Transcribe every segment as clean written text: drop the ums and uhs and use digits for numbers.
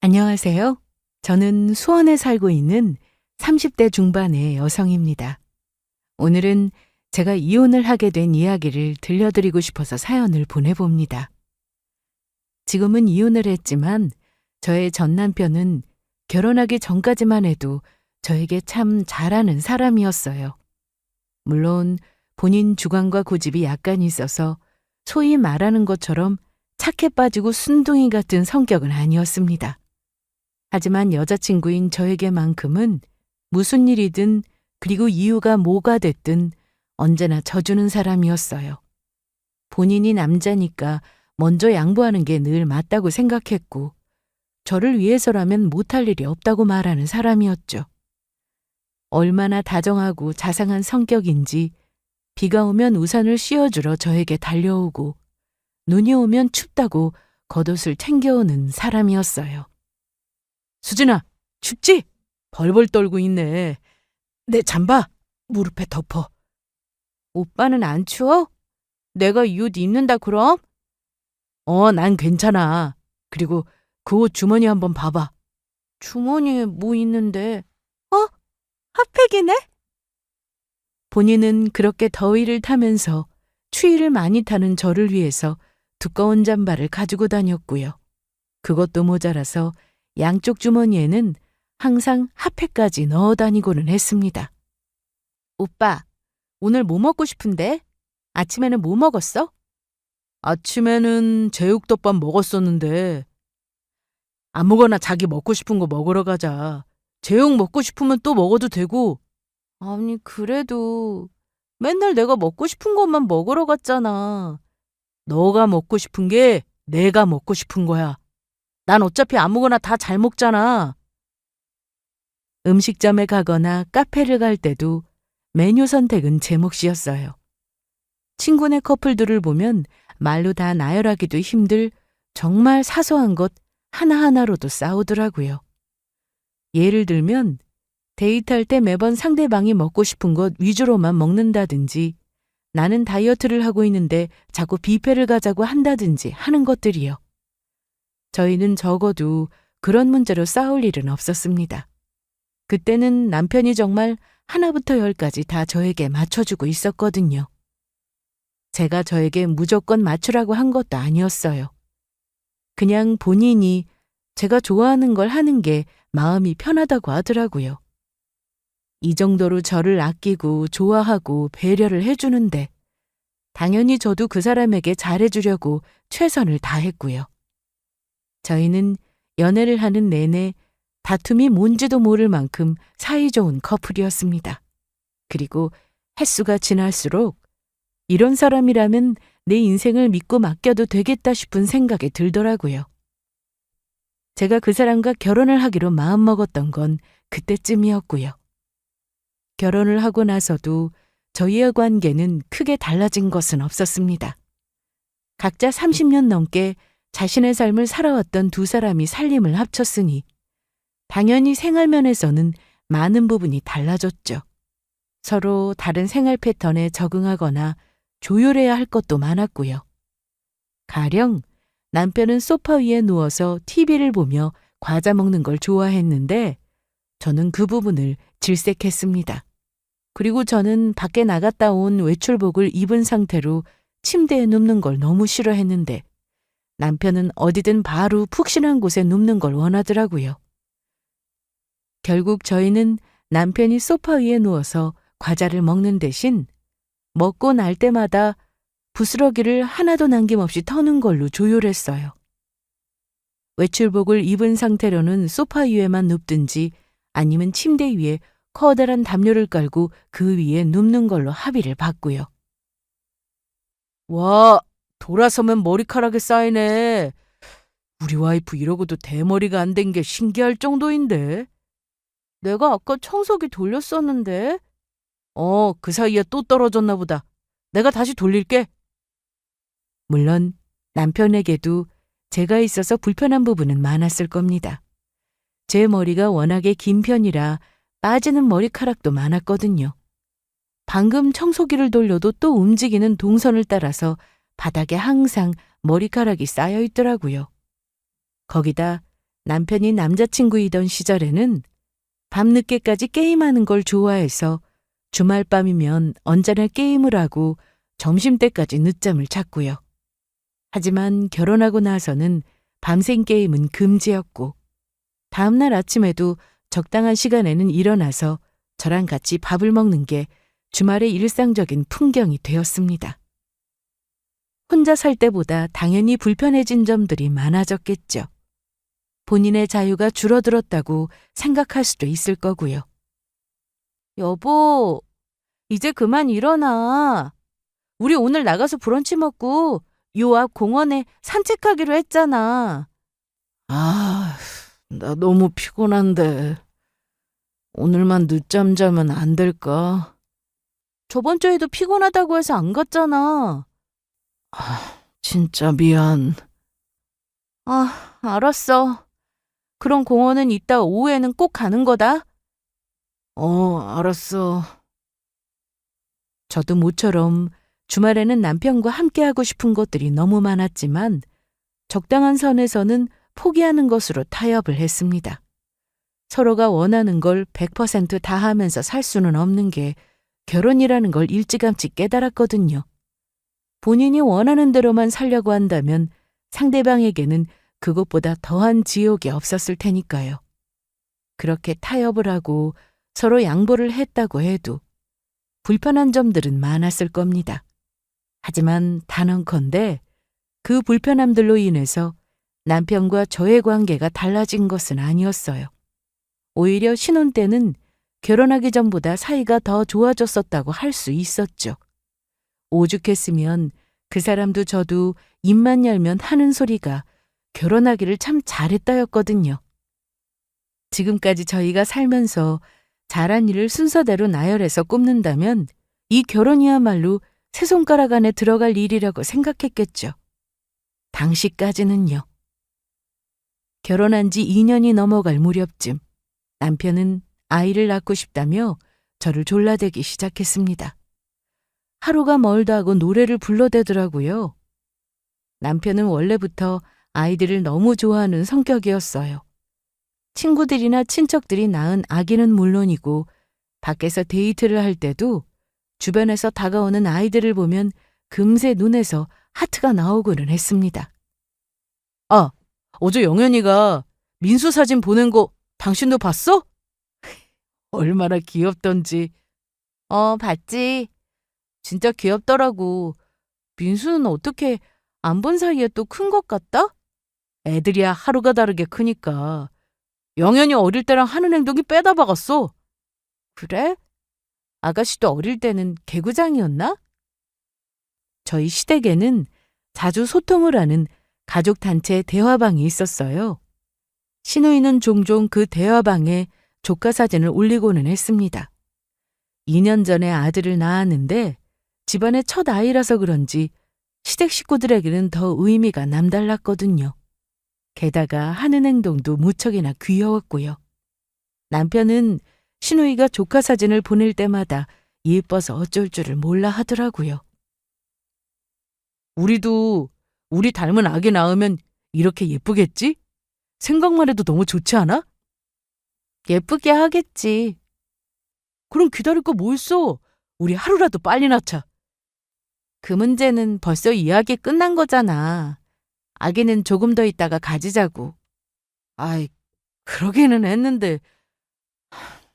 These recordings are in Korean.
안녕하세요. 저는 수원에 살고 있는 30대 중반의 여성입니다. 오늘은 제가 이혼을 하게 된 이야기를 들려드리고 싶어서 사연을 보내봅니다. 지금은 이혼을 했지만 저의 전 남편은 결혼하기 전까지만 해도 저에게 참 잘하는 사람이었어요. 물론 본인 주관과 고집이 약간 있어서 소위 말하는 것처럼 착해 빠지고 순둥이 같은 성격은 아니었습니다. 하지만 여자친구인 저에게만큼은 무슨 일이든 그리고 이유가 뭐가 됐든 언제나 져주는 사람이었어요. 본인이 남자니까 먼저 양보하는 게 늘 맞다고 생각했고 저를 위해서라면 못할 일이 없다고 말하는 사람이었죠. 얼마나 다정하고 자상한 성격인지 비가 오면 우산을 씌워주러 저에게 달려오고 눈이 오면 춥다고 겉옷을 챙겨오는 사람이었어요. 수진아, 춥지? 벌벌 떨고 있네. 내 잠바 무릎에 덮어. 오빠는 안 추워? 내가 이 옷 입는다 그럼? 난 괜찮아. 그리고 그 옷 주머니 한번 봐봐. 주머니에 뭐 있는데? 핫팩이네? 본인은 그렇게 더위를 타면서 추위를 많이 타는 저를 위해서 두꺼운 잠바를 가지고 다녔고요. 그것도 모자라서 양쪽 주머니에는 항상 핫팩까지 넣어 다니고는 했습니다. 오빠, 오늘 뭐 먹고 싶은데? 아침에는 뭐 먹었어? 아침에는 제육덮밥 먹었었는데 아무거나 자기 먹고 싶은 거 먹으러 가자. 제육 먹고 싶으면 또 먹어도 되고. 아니, 그래도 맨날 내가 먹고 싶은 것만 먹으러 갔잖아. 너가 먹고 싶은 게 내가 먹고 싶은 거야. 난 어차피 아무거나 다 잘 먹잖아. 음식점에 가거나 카페를 갈 때도 메뉴 선택은 제 몫이었어요. 친구네 커플들을 보면 말로 다 나열하기도 힘들 정말 사소한 것 하나하나로도 싸우더라고요. 예를 들면 데이트할 때 매번 상대방이 먹고 싶은 것 위주로만 먹는다든지 나는 다이어트를 하고 있는데 자꾸 뷔페를 가자고 한다든지 하는 것들이요. 저희는 적어도 그런 문제로 싸울 일은 없었습니다. 그때는 남편이 정말 하나부터 열까지 다 저에게 맞춰주고 있었거든요. 제가 저에게 무조건 맞추라고 한 것도 아니었어요. 그냥 본인이 제가 좋아하는 걸 하는 게 마음이 편하다고 하더라고요. 이 정도로 저를 아끼고 좋아하고 배려를 해주는데 당연히 저도 그 사람에게 잘해주려고 최선을 다했고요. 저희는 연애를 하는 내내 다툼이 뭔지도 모를 만큼 사이좋은 커플이었습니다. 그리고 횟수가 지날수록 이런 사람이라면 내 인생을 믿고 맡겨도 되겠다 싶은 생각이 들더라고요. 제가 그 사람과 결혼을 하기로 마음먹었던 건 그때쯤이었고요. 결혼을 하고 나서도 저희의 관계는 크게 달라진 것은 없었습니다. 각자 30년 넘게 자신의 삶을 살아왔던 두 사람이 살림을 합쳤으니 당연히 생활면에서는 많은 부분이 달라졌죠. 서로 다른 생활 패턴에 적응하거나 조율해야 할 것도 많았고요. 가령 남편은 소파 위에 누워서 TV를 보며 과자 먹는 걸 좋아했는데 저는 그 부분을 질색했습니다. 그리고 저는 밖에 나갔다 온 외출복을 입은 상태로 침대에 눕는 걸 너무 싫어했는데 남편은 어디든 바로 푹신한 곳에 눕는 걸 원하더라고요. 결국 저희는 남편이 소파 위에 누워서 과자를 먹는 대신 먹고 날 때마다 부스러기를 하나도 남김없이 터는 걸로 조율했어요. 외출복을 입은 상태로는 소파 위에만 눕든지 아니면 침대 위에 커다란 담요를 깔고 그 위에 눕는 걸로 합의를 봤고요. 와, 돌아서면 머리카락이 쌓이네. 우리 와이프 이러고도 대머리가 안 된 게 신기할 정도인데. 내가 아까 청소기 돌렸었는데. 그 사이에 또 떨어졌나 보다. 내가 다시 돌릴게. 물론 남편에게도 제가 있어서 불편한 부분은 많았을 겁니다. 제 머리가 워낙에 긴 편이라 빠지는 머리카락도 많았거든요. 방금 청소기를 돌려도 또 움직이는 동선을 따라서 바닥에 항상 머리카락이 쌓여 있더라고요. 거기다 남편이 남자친구이던 시절에는 밤늦게까지 게임하는 걸 좋아해서 주말 밤이면 언제나 게임을 하고 점심때까지 늦잠을 잤고요. 하지만 결혼하고 나서는 밤샘 게임은 금지였고 다음날 아침에도 적당한 시간에는 일어나서 저랑 같이 밥을 먹는 게 주말의 일상적인 풍경이 되었습니다. 혼자 살 때보다 당연히 불편해진 점들이 많아졌겠죠. 본인의 자유가 줄어들었다고 생각할 수도 있을 거고요. 여보, 이제 그만 일어나. 우리 오늘 나가서 브런치 먹고 요 앞 공원에 산책하기로 했잖아. 아, 나 너무 피곤한데 오늘만 늦잠 자면 안 될까? 저번 주에도 피곤하다고 해서 안 갔잖아. 진짜 미안. 알았어. 그럼 공원은 이따 오후에는 꼭 가는 거다. 알았어. 저도 모처럼 주말에는 남편과 함께하고 싶은 것들이 너무 많았지만 적당한 선에서는 포기하는 것으로 타협을 했습니다. 서로가 원하는 걸 100% 다 하면서 살 수는 없는 게 결혼이라는 걸 일찌감치 깨달았거든요. 본인이 원하는 대로만 살려고 한다면 상대방에게는 그것보다 더한 지옥이 없었을 테니까요. 그렇게 타협을 하고 서로 양보를 했다고 해도 불편한 점들은 많았을 겁니다. 하지만 단언컨대 그 불편함들로 인해서 남편과 저의 관계가 달라진 것은 아니었어요. 오히려 신혼 때는 결혼하기 전보다 사이가 더 좋아졌었다고 할 수 있었죠. 오죽했으면 그 사람도 저도 입만 열면 하는 소리가 결혼하기를 참 잘했다였거든요. 지금까지 저희가 살면서 잘한 일을 순서대로 나열해서 꼽는다면 이 결혼이야말로 세 손가락 안에 들어갈 일이라고 생각했겠죠. 당시까지는요. 결혼한 지 2년이 넘어갈 무렵쯤 남편은 아이를 낳고 싶다며 저를 졸라대기 시작했습니다. 하루가 멀다 하고 노래를 불러대더라고요. 남편은 원래부터 아이들을 너무 좋아하는 성격이었어요. 친구들이나 친척들이 낳은 아기는 물론이고 밖에서 데이트를 할 때도 주변에서 다가오는 아이들을 보면 금세 눈에서 하트가 나오고는 했습니다. 어제 영현이가 민수 사진 보낸 거 당신도 봤어? 얼마나 귀엽던지. 봤지. 진짜 귀엽더라고. 민수는 어떻게 안 본 사이에 또 큰 것 같다? 애들이야 하루가 다르게 크니까. 영현이 어릴 때랑 하는 행동이 빼다 박았어. 그래? 아가씨도 어릴 때는 개구장이었나? 저희 시댁에는 자주 소통을 하는 가족단체 대화방이 있었어요. 시누이는 종종 그 대화방에 조카 사진을 올리고는 했습니다. 2년 전에 아들을 낳았는데 집안의 첫 아이라서 그런지 시댁 식구들에게는 더 의미가 남달랐거든요. 게다가 하는 행동도 무척이나 귀여웠고요. 남편은 시누이가 조카 사진을 보낼 때마다 예뻐서 어쩔 줄을 몰라 하더라고요. 우리도 우리 닮은 아기 낳으면 이렇게 예쁘겠지? 생각만 해도 너무 좋지 않아? 예쁘게 하겠지. 그럼 기다릴 거 뭐 있어? 우리 하루라도 빨리 낳자. 그 문제는 벌써 이야기 끝난 거잖아. 아기는 조금 더 있다가 가지자고. 아이, 그러기는 했는데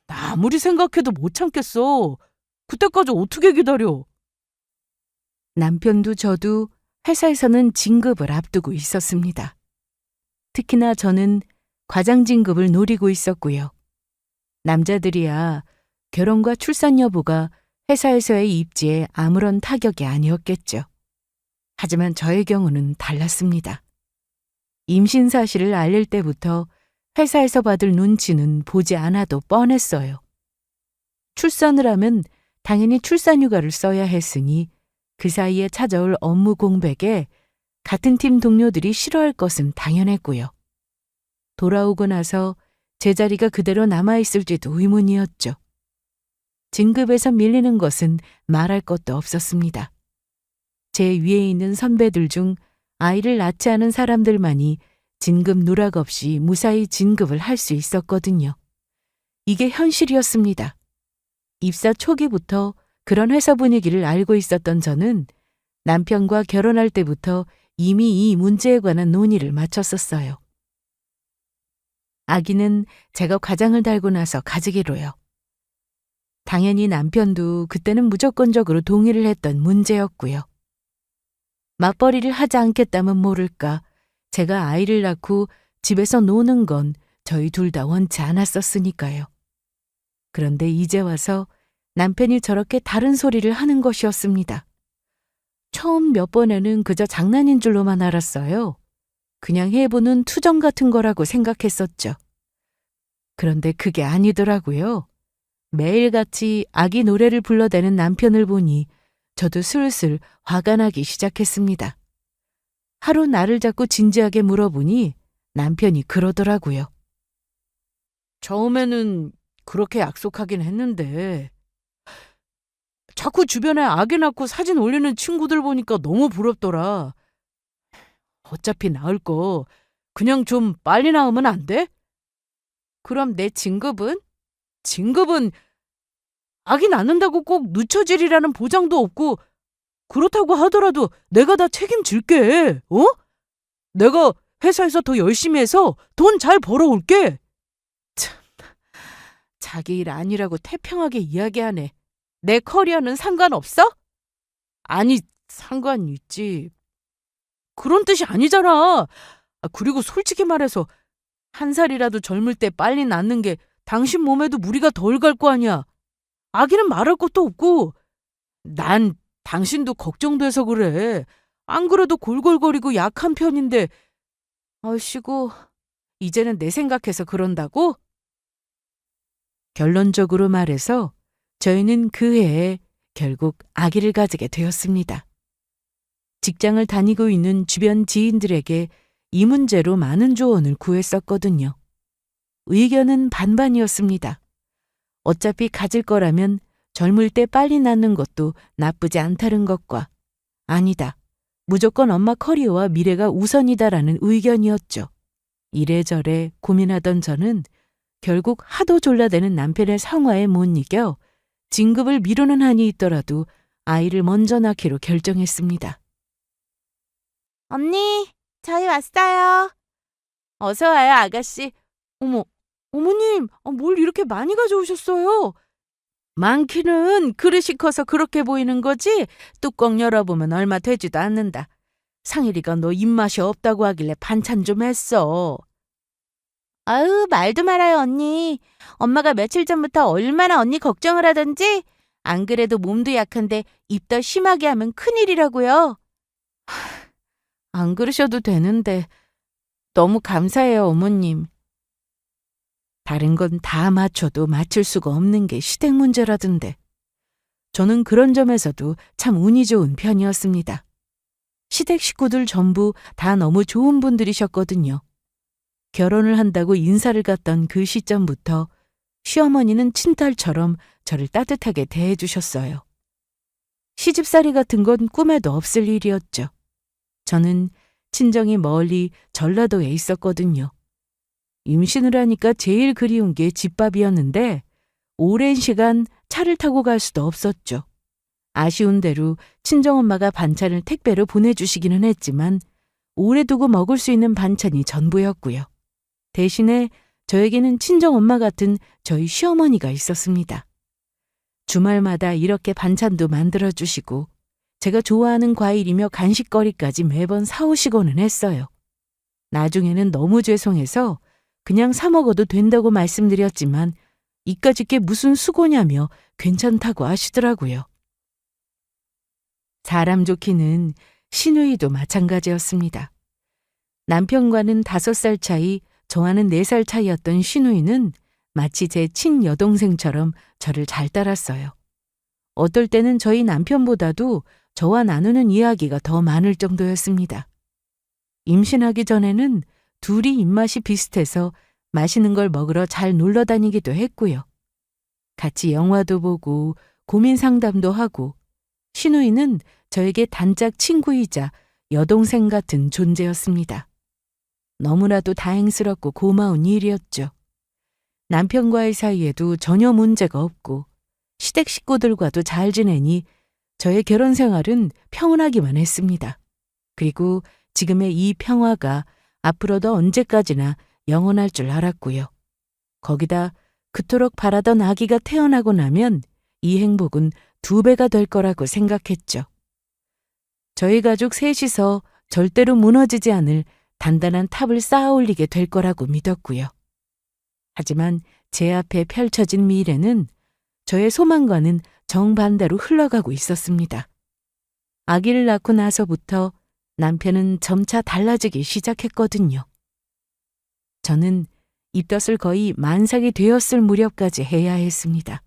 나 아무리 생각해도 못 참겠어. 그때까지 어떻게 기다려? 남편도 저도 회사에서는 진급을 앞두고 있었습니다. 특히나 저는 과장 진급을 노리고 있었고요. 남자들이야 결혼과 출산 여부가 회사에서의 입지에 아무런 타격이 아니었겠죠. 하지만 저의 경우는 달랐습니다. 임신 사실을 알릴 때부터 회사에서 받을 눈치는 보지 않아도 뻔했어요. 출산을 하면 당연히 출산휴가를 써야 했으니 그 사이에 찾아올 업무 공백에 같은 팀 동료들이 싫어할 것은 당연했고요. 돌아오고 나서 제자리가 그대로 남아있을지도 의문이었죠. 진급에서 밀리는 것은 말할 것도 없었습니다. 제 위에 있는 선배들 중 아이를 낳지 않은 사람들만이 진급 누락 없이 무사히 진급을 할 수 있었거든요. 이게 현실이었습니다. 입사 초기부터 그런 회사 분위기를 알고 있었던 저는 남편과 결혼할 때부터 이미 이 문제에 관한 논의를 마쳤었어요. 아기는 제가 과장을 달고 나서 가지기로요. 당연히 남편도 그때는 무조건적으로 동의를 했던 문제였고요. 맞벌이를 하지 않겠다면 모를까 제가 아이를 낳고 집에서 노는 건 저희 둘 다 원치 않았었으니까요. 그런데 이제 와서 남편이 저렇게 다른 소리를 하는 것이었습니다. 처음 몇 번에는 그저 장난인 줄로만 알았어요. 그냥 해보는 투정 같은 거라고 생각했었죠. 그런데 그게 아니더라고요. 매일같이 아기 노래를 불러대는 남편을 보니 저도 슬슬 화가 나기 시작했습니다. 하루 나를 잡고 진지하게 물어보니 남편이 그러더라고요. 처음에는 그렇게 약속하긴 했는데 자꾸 주변에 아기 낳고 사진 올리는 친구들 보니까 너무 부럽더라. 어차피 낳을 거 그냥 좀 빨리 낳으면 안 돼? 그럼 내 진급은? 진급은 아기 낳는다고 꼭 늦춰지리라는 보장도 없고 그렇다고 하더라도 내가 다 책임질게. 어? 내가 회사에서 더 열심히 해서 돈 잘 벌어올게. 참, 자기 일 아니라고 태평하게 이야기하네. 내 커리어는 상관없어? 아니, 상관 있지. 그런 뜻이 아니잖아. 그리고 솔직히 말해서 한 살이라도 젊을 때 빨리 낳는 게 당신 몸에도 무리가 덜 갈 거 아니야. 아기는 말할 것도 없고. 난 당신도 걱정돼서 그래. 안 그래도 골골거리고 약한 편인데. 아이씨고, 이제는 내 생각해서 그런다고? 결론적으로 말해서 저희는 그 해에 결국 아기를 가지게 되었습니다. 직장을 다니고 있는 주변 지인들에게 이 문제로 많은 조언을 구했었거든요. 의견은 반반이었습니다. 어차피 가질 거라면 젊을 때 빨리 낳는 것도 나쁘지 않다는 것과 아니다. 무조건 엄마 커리어와 미래가 우선이다라는 의견이었죠. 이래저래 고민하던 저는 결국 하도 졸라대는 남편의 성화에 못 이겨 진급을 미루는 한이 있더라도 아이를 먼저 낳기로 결정했습니다. 언니, 저희 왔어요. 어서 와요, 아가씨. 어머, 어머님, 뭘 이렇게 많이 가져오셨어요? 많기는 그릇이 커서 그렇게 보이는 거지 뚜껑 열어보면 얼마 되지도 않는다. 상일이가 너 입맛이 없다고 하길래 반찬 좀 했어. 아유, 말도 말아요, 언니. 엄마가 며칠 전부터 얼마나 언니 걱정을 하던지. 안 그래도 몸도 약한데 입 더 심하게 하면 큰일이라고요. 안 그러셔도 되는데 너무 감사해요, 어머님. 다른 건 다 맞춰도 맞출 수가 없는 게 시댁 문제라던데. 저는 그런 점에서도 참 운이 좋은 편이었습니다. 시댁 식구들 전부 다 너무 좋은 분들이셨거든요. 결혼을 한다고 인사를 갔던 그 시점부터 시어머니는 친딸처럼 저를 따뜻하게 대해주셨어요. 시집살이 같은 건 꿈에도 없을 일이었죠. 저는 친정이 멀리 전라도에 있었거든요. 임신을 하니까 제일 그리운 게 집밥이었는데 오랜 시간 차를 타고 갈 수도 없었죠. 아쉬운 대로 친정엄마가 반찬을 택배로 보내주시기는 했지만 오래 두고 먹을 수 있는 반찬이 전부였고요. 대신에 저에게는 친정엄마 같은 저희 시어머니가 있었습니다. 주말마다 이렇게 반찬도 만들어주시고 제가 좋아하는 과일이며 간식거리까지 매번 사오시고는 했어요. 나중에는 너무 죄송해서 그냥 사 먹어도 된다고 말씀드렸지만 이까짓 게 무슨 수고냐며 괜찮다고 하시더라고요. 사람 좋기는 시누이도 마찬가지였습니다. 남편과는 5살 차이, 저와는 4살 차이였던 시누이는 마치 제 친여동생처럼 저를 잘 따랐어요. 어떨 때는 저희 남편보다도 저와 나누는 이야기가 더 많을 정도였습니다. 임신하기 전에는 둘이 입맛이 비슷해서 맛있는 걸 먹으러 잘 놀러 다니기도 했고요. 같이 영화도 보고 고민 상담도 하고 시누이는 저에게 단짝 친구이자 여동생 같은 존재였습니다. 너무나도 다행스럽고 고마운 일이었죠. 남편과의 사이에도 전혀 문제가 없고 시댁 식구들과도 잘 지내니 저의 결혼 생활은 평온하기만 했습니다. 그리고 지금의 이 평화가 앞으로도 언제까지나 영원할 줄 알았고요. 거기다 그토록 바라던 아기가 태어나고 나면 이 행복은 2배가 될 거라고 생각했죠. 저희 가족 셋이서 절대로 무너지지 않을 단단한 탑을 쌓아 올리게 될 거라고 믿었고요. 하지만 제 앞에 펼쳐진 미래는 저의 소망과는 정반대로 흘러가고 있었습니다. 아기를 낳고 나서부터 남편은 점차 달라지기 시작했거든요. 저는 입덧을 거의 만삭이 되었을 무렵까지 해야 했습니다.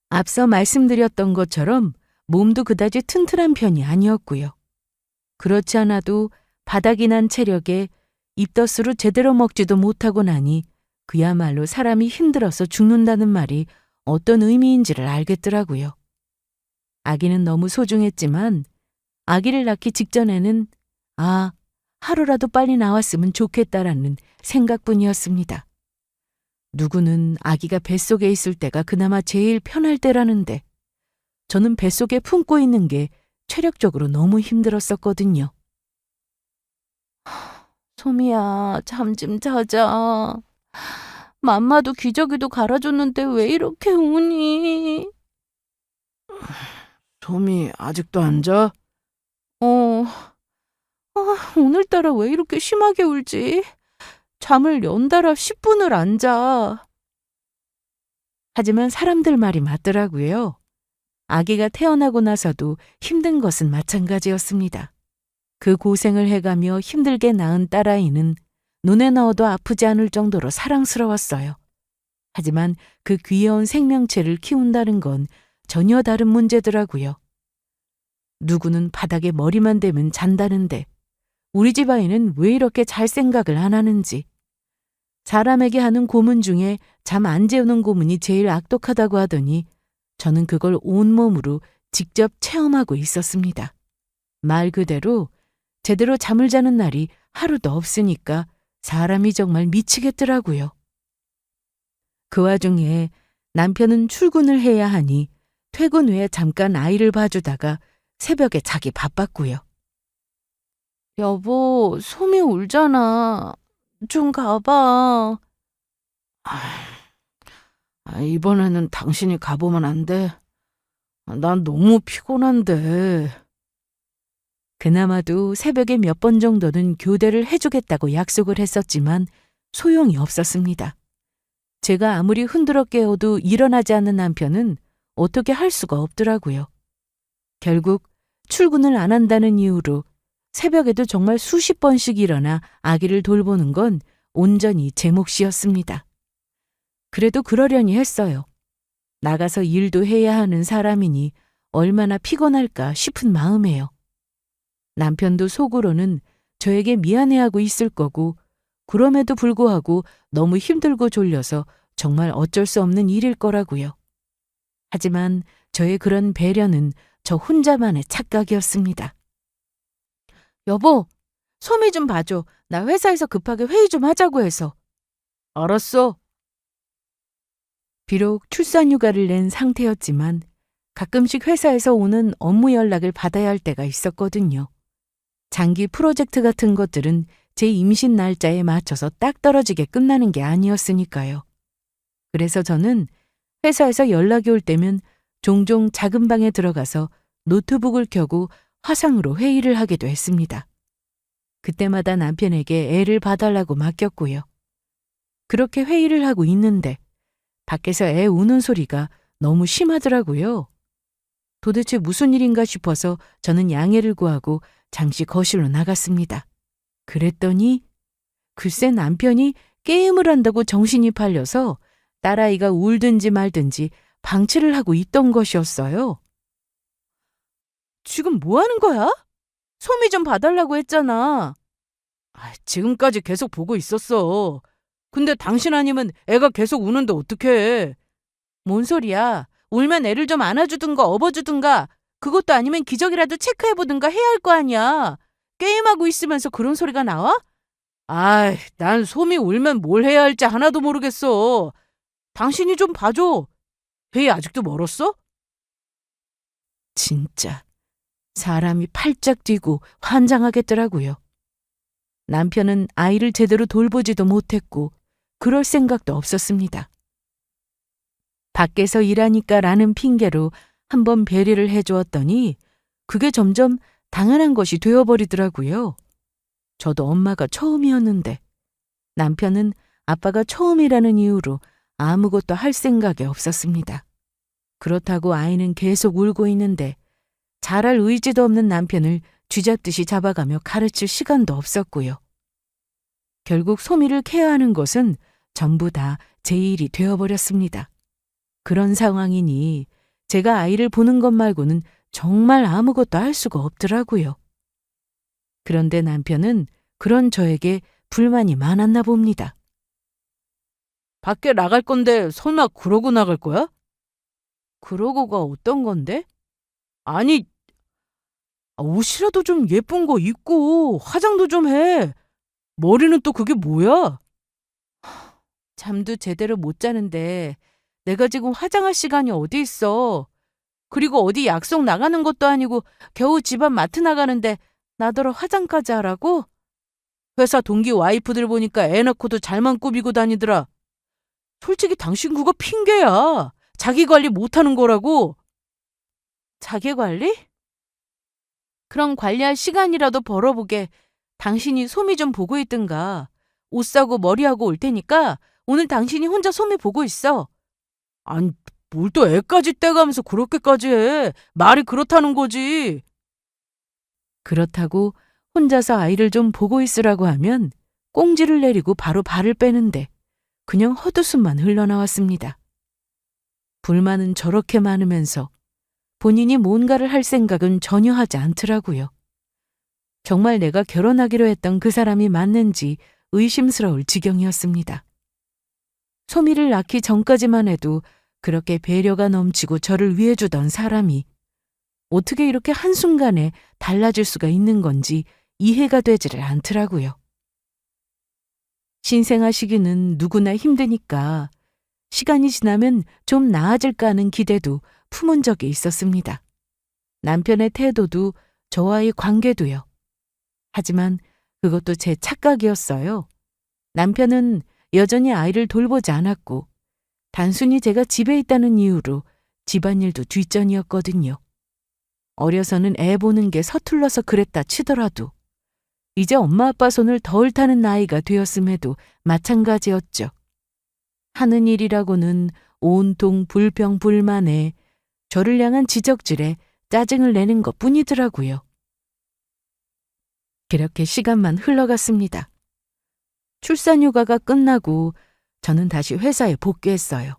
앞서 말씀드렸던 것처럼 몸도 그다지 튼튼한 편이 아니었고요. 그렇지 않아도 바닥이 난 체력에 입덧으로 제대로 먹지도 못하고 나니 그야말로 사람이 힘들어서 죽는다는 말이 어떤 의미인지를 알겠더라고요. 아기는 너무 소중했지만 아기를 낳기 직전에는 하루라도 빨리 나왔으면 좋겠다라는 생각뿐이었습니다. 누구는 아기가 뱃속에 있을 때가 그나마 제일 편할 때라는데 저는 뱃속에 품고 있는 게 체력적으로 너무 힘들었었거든요. 소미야, 잠 좀 자자. 맘마도 기저귀도 갈아줬는데 왜 이렇게 우니? 소미 아직도 안 자? 오늘따라 왜 이렇게 심하게 울지? 잠을 연달아 10분을 안 자. 하지만 사람들 말이 맞더라고요. 아기가 태어나고 나서도 힘든 것은 마찬가지였습니다. 그 고생을 해가며 힘들게 낳은 딸아이는 눈에 넣어도 아프지 않을 정도로 사랑스러웠어요. 하지만 그 귀여운 생명체를 키운다는 건 전혀 다른 문제더라고요. 누구는 바닥에 머리만 대면 잔다는데 우리 집 아이는 왜 이렇게 잘 생각을 안 하는지. 사람에게 하는 고문 중에 잠 안 재우는 고문이 제일 악독하다고 하더니 저는 그걸 온몸으로 직접 체험하고 있었습니다. 말 그대로 제대로 잠을 자는 날이 하루도 없으니까 사람이 정말 미치겠더라고요. 그 와중에 남편은 출근을 해야 하니 퇴근 후에 잠깐 아이를 봐주다가 새벽에 자기 바빴고요. 여보, 소미 울잖아. 좀 가봐. 이번에는 당신이 가보면 안 돼. 난 너무 피곤한데. 그나마도 새벽에 몇 번 정도는 교대를 해주겠다고 약속을 했었지만 소용이 없었습니다. 제가 아무리 흔들어 깨워도 일어나지 않는 남편은 어떻게 할 수가 없더라고요. 결국 출근을 안 한다는 이유로 새벽에도 정말 수십 번씩 일어나 아기를 돌보는 건 온전히 제 몫이었습니다. 그래도 그러려니 했어요. 나가서 일도 해야 하는 사람이니 얼마나 피곤할까 싶은 마음에요. 남편도 속으로는 저에게 미안해하고 있을 거고 그럼에도 불구하고 너무 힘들고 졸려서 정말 어쩔 수 없는 일일 거라고요. 하지만 저의 그런 배려는 저 혼자만의 착각이었습니다. 여보, 소미 좀 봐줘. 나 회사에서 급하게 회의 좀 하자고 해서. 알았어. 비록 출산휴가를 낸 상태였지만 가끔씩 회사에서 오는 업무 연락을 받아야 할 때가 있었거든요. 장기 프로젝트 같은 것들은 제 임신 날짜에 맞춰서 딱 떨어지게 끝나는 게 아니었으니까요. 그래서 저는 회사에서 연락이 올 때면 종종 작은 방에 들어가서 노트북을 켜고 화상으로 회의를 하기도 했습니다. 그때마다 남편에게 애를 봐달라고 맡겼고요. 그렇게 회의를 하고 있는데 밖에서 애 우는 소리가 너무 심하더라고요. 도대체 무슨 일인가 싶어서 저는 양해를 구하고 잠시 거실로 나갔습니다. 그랬더니 글쎄 남편이 게임을 한다고 정신이 팔려서 딸아이가 울든지 말든지 방치를 하고 있던 것이었어요. 지금 뭐 하는 거야? 소미 좀 봐달라고 했잖아. 지금까지 계속 보고 있었어. 근데 당신 아니면 애가 계속 우는데 어떡해. 뭔 소리야. 울면 애를 좀 안아주든가 업어주든가 그것도 아니면 기저귀라도 체크해보든가 해야 할 거 아니야. 게임하고 있으면서 그런 소리가 나와? 아이, 난 솜이 울면 뭘 해야 할지 하나도 모르겠어. 당신이 좀 봐줘. 회의 아직도 멀었어? 진짜 사람이 팔짝 뛰고 환장하겠더라고요. 남편은 아이를 제대로 돌보지도 못했고 그럴 생각도 없었습니다. 밖에서 일하니까라는 핑계로 한번 배려를 해주었더니 그게 점점 당연한 것이 되어버리더라고요. 저도 엄마가 처음이었는데 남편은 아빠가 처음이라는 이유로 아무것도 할 생각이 없었습니다. 그렇다고 아이는 계속 울고 있는데 잘할 의지도 없는 남편을 쥐잡듯이 잡아가며 가르칠 시간도 없었고요. 결국 소미를 케어하는 것은 전부 다 제 일이 되어버렸습니다. 그런 상황이니 제가 아이를 보는 것 말고는 정말 아무것도 할 수가 없더라고요. 그런데 남편은 그런 저에게 불만이 많았나 봅니다. 밖에 나갈 건데 설마 그러고 나갈 거야? 그러고가 어떤 건데? 아니, 옷이라도 좀 예쁜 거 입고 화장도 좀 해. 머리는 또 그게 뭐야? 잠도 제대로 못 자는데 내가 지금 화장할 시간이 어디 있어. 그리고 어디 약속 나가는 것도 아니고 겨우 집안 마트 나가는데 나더러 화장까지 하라고? 회사 동기 와이프들 보니까 애 낳고도 잘만 꾸미고 다니더라. 솔직히 당신 그거 핑계야. 자기 관리 못하는 거라고. 자기 관리? 그럼 관리할 시간이라도 벌어보게. 당신이 소미 좀 보고 있든가. 옷 사고 머리하고 올 테니까 오늘 당신이 혼자 소미 보고 있어. 아니, 뭘 또 애까지 떼가면서 그렇게까지 해. 말이 그렇다는 거지. 그렇다고 혼자서 아이를 좀 보고 있으라고 하면 꽁지를 내리고 바로 발을 빼는데 그냥 헛웃음만 흘러나왔습니다. 불만은 저렇게 많으면서 본인이 뭔가를 할 생각은 전혀 하지 않더라고요. 정말 내가 결혼하기로 했던 그 사람이 맞는지 의심스러울 지경이었습니다. 소미를 낳기 전까지만 해도 그렇게 배려가 넘치고 저를 위해주던 사람이 어떻게 이렇게 한순간에 달라질 수가 있는 건지 이해가 되지를 않더라고요. 신생아 시기는 누구나 힘드니까 시간이 지나면 좀 나아질까 하는 기대도 품은 적이 있었습니다. 남편의 태도도 저와의 관계도요. 하지만 그것도 제 착각이었어요. 남편은 여전히 아이를 돌보지 않았고 단순히 제가 집에 있다는 이유로 집안일도 뒷전이었거든요. 어려서는 애 보는 게 서툴러서 그랬다 치더라도 이제 엄마 아빠 손을 덜 타는 나이가 되었음에도 마찬가지였죠. 하는 일이라고는 온통 불평불만에 저를 향한 지적질에 짜증을 내는 것뿐이더라고요. 그렇게 시간만 흘러갔습니다. 출산휴가가 끝나고 저는 다시 회사에 복귀했어요.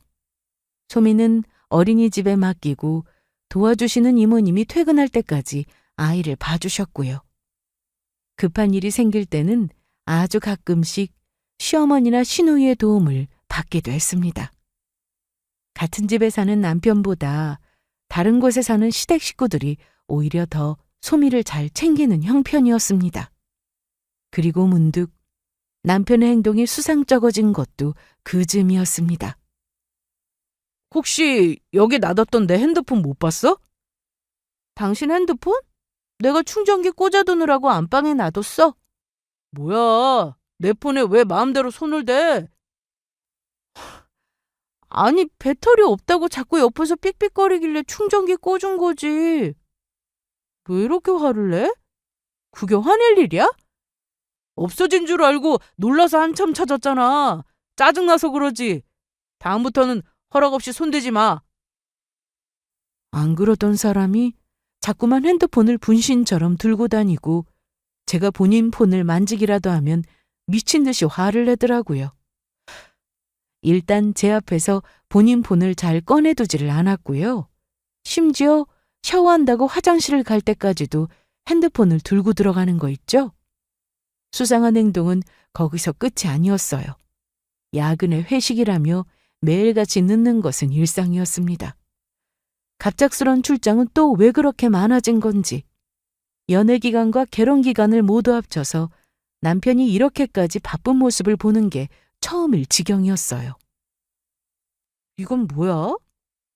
소미는 어린이집에 맡기고 도와주시는 이모님이 퇴근할 때까지 아이를 봐주셨고요. 급한 일이 생길 때는 아주 가끔씩 시어머니나 시누이의 도움을 받기도 했습니다. 같은 집에 사는 남편보다 다른 곳에 사는 시댁 식구들이 오히려 더 소미를 잘 챙기는 형편이었습니다. 그리고 문득 남편의 행동이 수상쩍어진 것도 그 즈음이었습니다. 혹시 여기 놔뒀던 내 핸드폰 못 봤어? 당신 핸드폰? 내가 충전기 꽂아두느라고 안방에 놔뒀어. 뭐야, 내 폰에 왜 마음대로 손을 대? 아니, 배터리 없다고 자꾸 옆에서 삑삑거리길래 충전기 꽂은 거지. 왜 이렇게 화를 내? 그게 화낼 일이야? 없어진 줄 알고 놀라서 한참 찾았잖아. 짜증나서 그러지. 다음부터는 허락 없이 손대지 마. 안 그러던 사람이 자꾸만 핸드폰을 분신처럼 들고 다니고 제가 본인 폰을 만지기라도 하면 미친 듯이 화를 내더라고요. 일단 제 앞에서 본인 폰을 잘 꺼내두지를 않았고요. 심지어 샤워한다고 화장실을 갈 때까지도 핸드폰을 들고 들어가는 거 있죠? 수상한 행동은 거기서 끝이 아니었어요. 야근에 회식이라며 매일같이 늦는 것은 일상이었습니다. 갑작스런 출장은 또 왜 그렇게 많아진 건지 연애 기간과 결혼 기간을 모두 합쳐서 남편이 이렇게까지 바쁜 모습을 보는 게 처음일 지경이었어요. 이건 뭐야?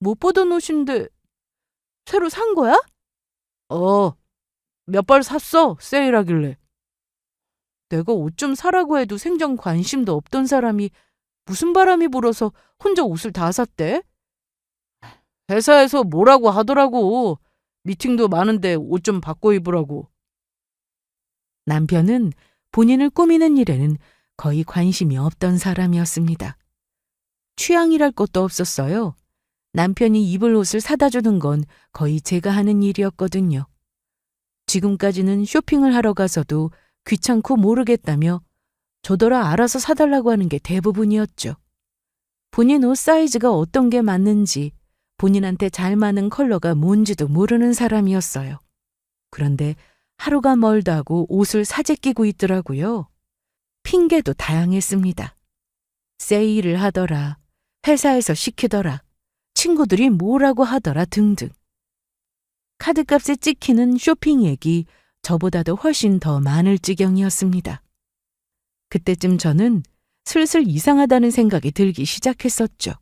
못 보던 옷인데 새로 산 거야? 몇 벌 샀어, 세일하길래. 내가 옷 좀 사라고 해도 생전 관심도 없던 사람이 무슨 바람이 불어서 혼자 옷을 다 샀대? 회사에서 뭐라고 하더라고. 미팅도 많은데 옷 좀 바꿔 입으라고. 남편은 본인을 꾸미는 일에는 거의 관심이 없던 사람이었습니다. 취향이랄 것도 없었어요. 남편이 입을 옷을 사다 주는 건 거의 제가 하는 일이었거든요. 지금까지는 쇼핑을 하러 가서도 귀찮고 모르겠다며 저더러 알아서 사달라고 하는 게 대부분이었죠. 본인 옷 사이즈가 어떤 게 맞는지, 본인한테 잘 맞는 컬러가 뭔지도 모르는 사람이었어요. 그런데 하루가 멀다 하고 옷을 사재 끼고 있더라고요. 핑계도 다양했습니다. 세일을 하더라, 회사에서 시키더라, 친구들이 뭐라고 하더라 등등. 카드값에 찍히는 쇼핑액이 저보다도 훨씬 더 많을 지경이었습니다. 그때쯤 저는 슬슬 이상하다는 생각이 들기 시작했었죠.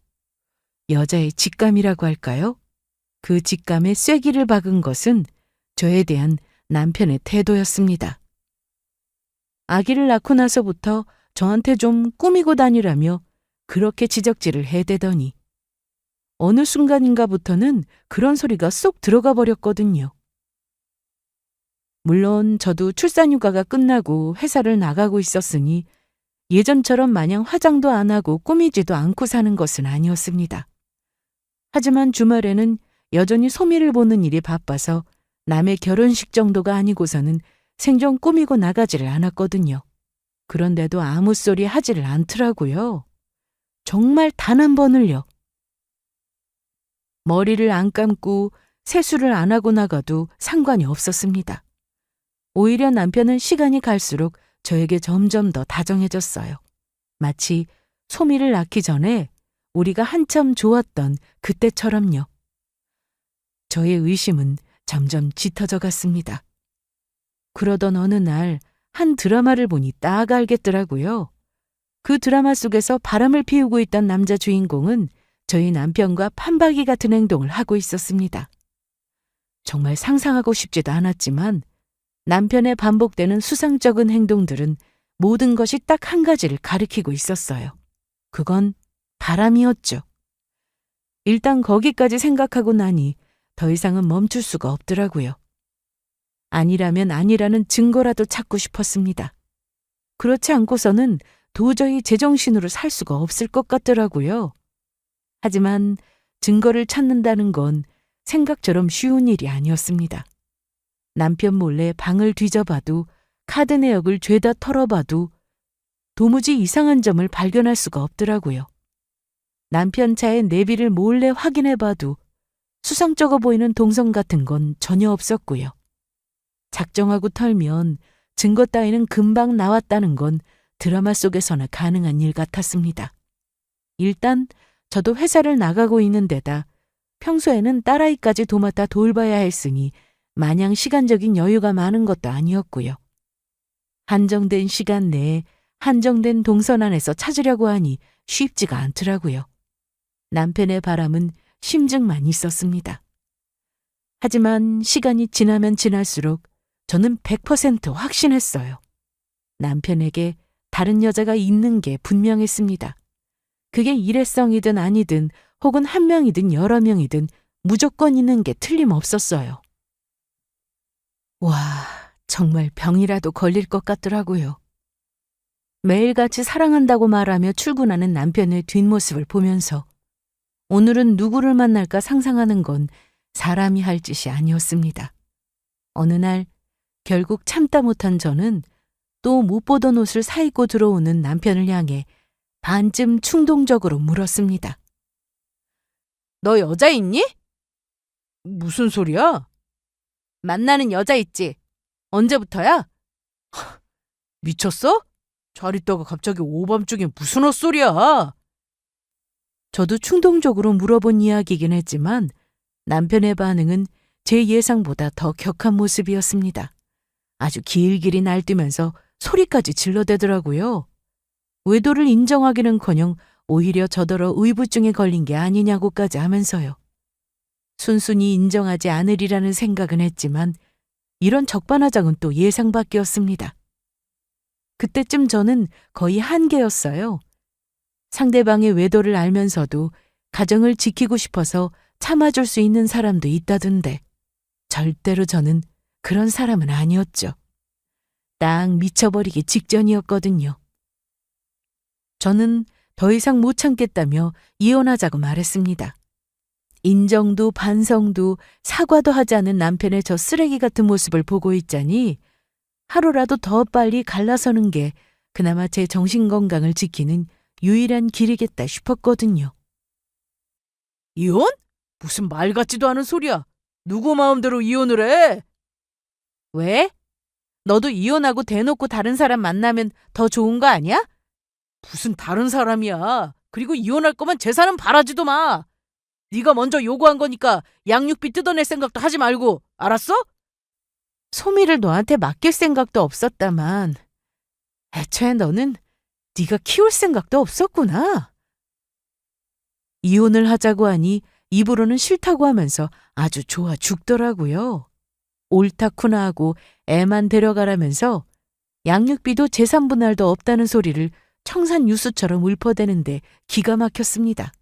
여자의 직감이라고 할까요? 그 직감에 쐐기를 박은 것은 저에 대한 남편의 태도였습니다. 아기를 낳고 나서부터 저한테 좀 꾸미고 다니라며 그렇게 지적질을 해대더니 어느 순간인가부터는 그런 소리가 쏙 들어가 버렸거든요. 물론 저도 출산휴가가 끝나고 회사를 나가고 있었으니 예전처럼 마냥 화장도 안 하고 꾸미지도 않고 사는 것은 아니었습니다. 하지만 주말에는 여전히 소미를 보는 일이 바빠서 남의 결혼식 정도가 아니고서는 생전 꾸미고 나가지를 않았거든요. 그런데도 아무 소리 하지를 않더라고요. 정말 단 한 번을요. 머리를 안 감고 세수를 안 하고 나가도 상관이 없었습니다. 오히려 남편은 시간이 갈수록 저에게 점점 더 다정해졌어요. 마치 소미를 낳기 전에 우리가 한참 좋았던 그때처럼요. 저의 의심은 점점 짙어져 갔습니다. 그러던 어느 날 한 드라마를 보니 딱 알겠더라고요. 그 드라마 속에서 바람을 피우고 있던 남자 주인공은 저희 남편과 판박이 같은 행동을 하고 있었습니다. 정말 상상하고 싶지도 않았지만 남편의 반복되는 수상쩍은 행동들은 모든 것이 딱 한 가지를 가리키고 있었어요. 그건 바람이었죠. 일단 거기까지 생각하고 나니 더 이상은 멈출 수가 없더라고요. 아니라면 아니라는 증거라도 찾고 싶었습니다. 그렇지 않고서는 도저히 제정신으로 살 수가 없을 것 같더라고요. 하지만 증거를 찾는다는 건 생각처럼 쉬운 일이 아니었습니다. 남편 몰래 방을 뒤져봐도 카드 내역을 죄다 털어봐도 도무지 이상한 점을 발견할 수가 없더라고요. 남편 차의 내비를 몰래 확인해봐도 수상쩍어 보이는 동선 같은 건 전혀 없었고요. 작정하고 털면 증거 따위는 금방 나왔다는 건 드라마 속에서나 가능한 일 같았습니다. 일단 저도 회사를 나가고 있는 데다 평소에는 딸아이까지 도맡아 돌봐야 했으니 마냥 시간적인 여유가 많은 것도 아니었고요. 한정된 시간 내에 한정된 동선 안에서 찾으려고 하니 쉽지가 않더라고요. 남편의 바람은 심증만 있었습니다. 하지만 시간이 지나면 지날수록 저는 100% 확신했어요. 남편에게 다른 여자가 있는 게 분명했습니다. 그게 일회성이든 아니든 혹은 한 명이든 여러 명이든 무조건 있는 게 틀림없었어요. 와, 정말 병이라도 걸릴 것 같더라고요. 매일같이 사랑한다고 말하며 출근하는 남편의 뒷모습을 보면서 오늘은 누구를 만날까 상상하는 건 사람이 할 짓이 아니었습니다. 어느 날 결국 참다 못한 저는 또 못 보던 옷을 사입고 들어오는 남편을 향해 반쯤 충동적으로 물었습니다. 너 여자 있니? 무슨 소리야? 만나는 여자 있지? 언제부터야? 미쳤어? 잘 있다가 갑자기 오밤중에 무슨 헛소리야? 저도 충동적으로 물어본 이야기이긴 했지만 남편의 반응은 제 예상보다 더 격한 모습이었습니다. 아주 길길이 날뛰면서 소리까지 질러대더라고요. 외도를 인정하기는커녕 오히려 저더러 의부증에 걸린 게 아니냐고까지 하면서요. 순순히 인정하지 않으리라는 생각은 했지만 이런 적반하장은 또 예상 밖이었습니다. 그때쯤 저는 거의 한계였어요. 상대방의 외도를 알면서도 가정을 지키고 싶어서 참아줄 수 있는 사람도 있다던데 절대로 저는 그런 사람은 아니었죠. 딱 미쳐버리기 직전이었거든요. 저는 더 이상 못 참겠다며 이혼하자고 말했습니다. 인정도 반성도 사과도 하지 않은 남편의 저 쓰레기 같은 모습을 보고 있자니 하루라도 더 빨리 갈라서는 게 그나마 제 정신건강을 지키는 유일한 길이겠다 싶었거든요. 이혼? 무슨 말 같지도 않은 소리야. 누구 마음대로 이혼을 해? 왜? 너도 이혼하고 대놓고 다른 사람 만나면 더 좋은 거 아니야? 무슨 다른 사람이야. 그리고 이혼할 거면 재산은 바라지도 마. 네가 먼저 요구한 거니까 양육비 뜯어낼 생각도 하지 말고. 알았어? 소미를 너한테 맡길 생각도 없었다만 애초에 너는 네가 키울 생각도 없었구나. 이혼을 하자고 하니 입으로는 싫다고 하면서 아주 좋아 죽더라고요. 옳다쿠나 하고 애만 데려가라면서 양육비도 재산분할도 없다는 소리를 청산유수처럼 읊어대는데 기가 막혔습니다.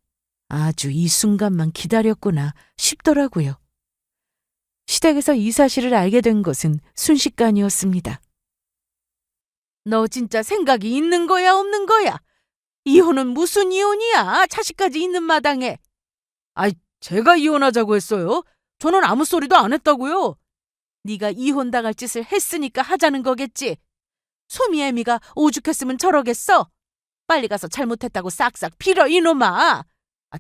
아주 이 순간만 기다렸구나 싶더라고요. 시댁에서 이 사실을 알게 된 것은 순식간이었습니다. 너 진짜 생각이 있는 거야, 없는 거야? 이혼은 무슨 이혼이야? 자식까지 있는 마당에. 아이, 제가 이혼하자고 했어요. 저는 아무 소리도 안 했다고요. 네가 이혼당할 짓을 했으니까 하자는 거겠지. 소미 애미가 오죽했으면 저러겠어? 빨리 가서 잘못했다고 싹싹 빌어, 이놈아.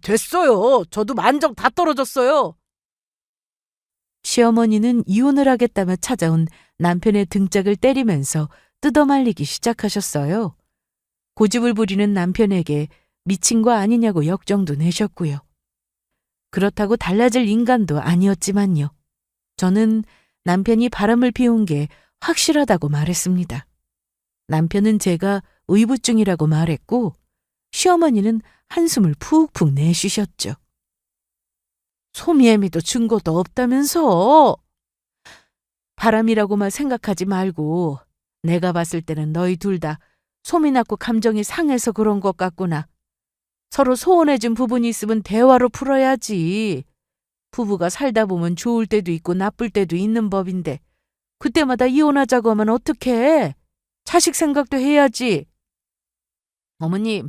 됐어요. 저도 만정 다 떨어졌어요. 시어머니는 이혼을 하겠다며 찾아온 남편의 등짝을 때리면서 뜯어말리기 시작하셨어요. 고집을 부리는 남편에게 미친 거 아니냐고 역정도 내셨고요. 그렇다고 달라질 인간도 아니었지만요. 저는 남편이 바람을 피운 게 확실하다고 말했습니다. 남편은 제가 의부증이라고 말했고 시어머니는 한숨을 푹푹 내쉬셨죠. 소미애미도 증거도 없다면서. 바람이라고만 생각하지 말고 내가 봤을 때는 너희 둘 다 소미 낳고 감정이 상해서 그런 것 같구나. 서로 소원해진 부분이 있으면 대화로 풀어야지. 부부가 살다 보면 좋을 때도 있고 나쁠 때도 있는 법인데 그때마다 이혼하자고 하면 어떡해? 자식 생각도 해야지. 어머님,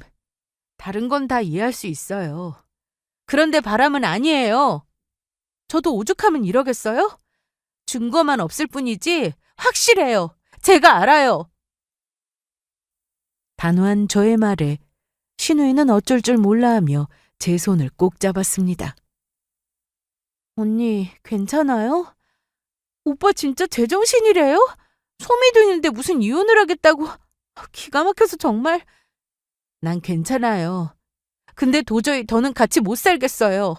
다른 건 다 이해할 수 있어요. 그런데 바람은 아니에요. 저도 오죽하면 이러겠어요? 증거만 없을 뿐이지 확실해요. 제가 알아요. 단호한 저의 말에 신우이는 어쩔 줄 몰라하며 제 손을 꼭 잡았습니다. 언니, 괜찮아요? 오빠 진짜 제정신이래요? 소미도 있는데 무슨 이혼을 하겠다고. 기가 막혀서 정말. 난 괜찮아요. 근데 도저히 더는 같이 못 살겠어요.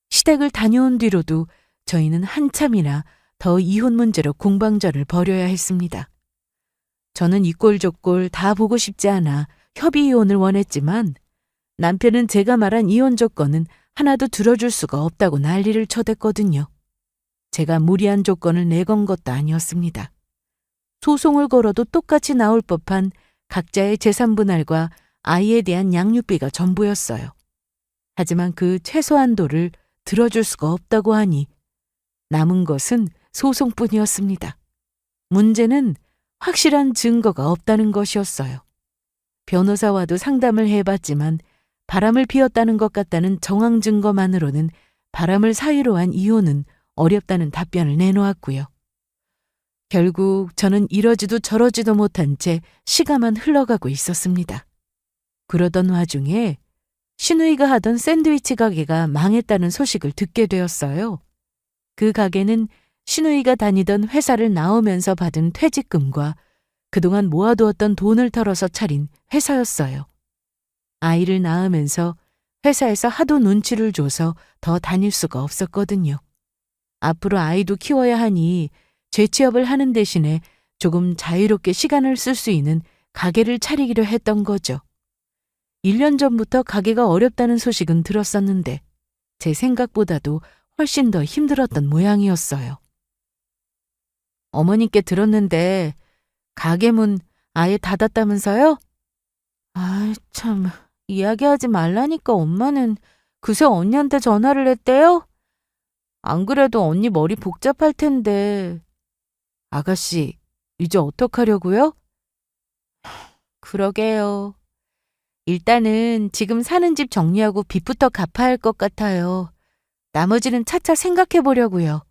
시댁을 다녀온 뒤로도 저희는 한참이나 더 이혼 문제로 공방전을 벌여야 했습니다. 저는 이꼴저꼴 다 보고 싶지 않아 협의 이혼을 원했지만 남편은 제가 말한 이혼 조건은 하나도 들어줄 수가 없다고 난리를 쳐댔거든요. 제가 무리한 조건을 내건 것도 아니었습니다. 소송을 걸어도 똑같이 나올 법한 각자의 재산 분할과 아이에 대한 양육비가 전부였어요. 하지만 그 최소한도를 들어줄 수가 없다고 하니 남은 것은 소송뿐이었습니다. 문제는 확실한 증거가 없다는 것이었어요. 변호사와도 상담을 해봤지만 바람을 피웠다는 것 같다는 정황 증거만으로는 바람을 사유로 한 이혼은 어렵다는 답변을 내놓았고요. 결국 저는 이러지도 저러지도 못한 채 시간만 흘러가고 있었습니다. 그러던 와중에 신우이가 하던 샌드위치 가게가 망했다는 소식을 듣게 되었어요. 그 가게는 신우이가 다니던 회사를 나오면서 받은 퇴직금과 그동안 모아두었던 돈을 털어서 차린 회사였어요. 아이를 낳으면서 회사에서 하도 눈치를 줘서 더 다닐 수가 없었거든요. 앞으로 아이도 키워야 하니 재취업을 하는 대신에 조금 자유롭게 시간을 쓸 수 있는 가게를 차리기로 했던 거죠. 1년 전부터 가게가 어렵다는 소식은 들었었는데 제 생각보다도 훨씬 더 힘들었던 모양이었어요. 어머님께 들었는데 가게 문 아예 닫았다면서요? 아, 참, 이야기하지 말라니까 엄마는 그새 언니한테 전화를 했대요? 안 그래도 언니 머리 복잡할 텐데. 아가씨, 이제 어떡하려고요? 그러게요. 일단은 지금 사는 집 정리하고 빚부터 갚아야 할 것 같아요. 나머지는 차차 생각해 보려고요.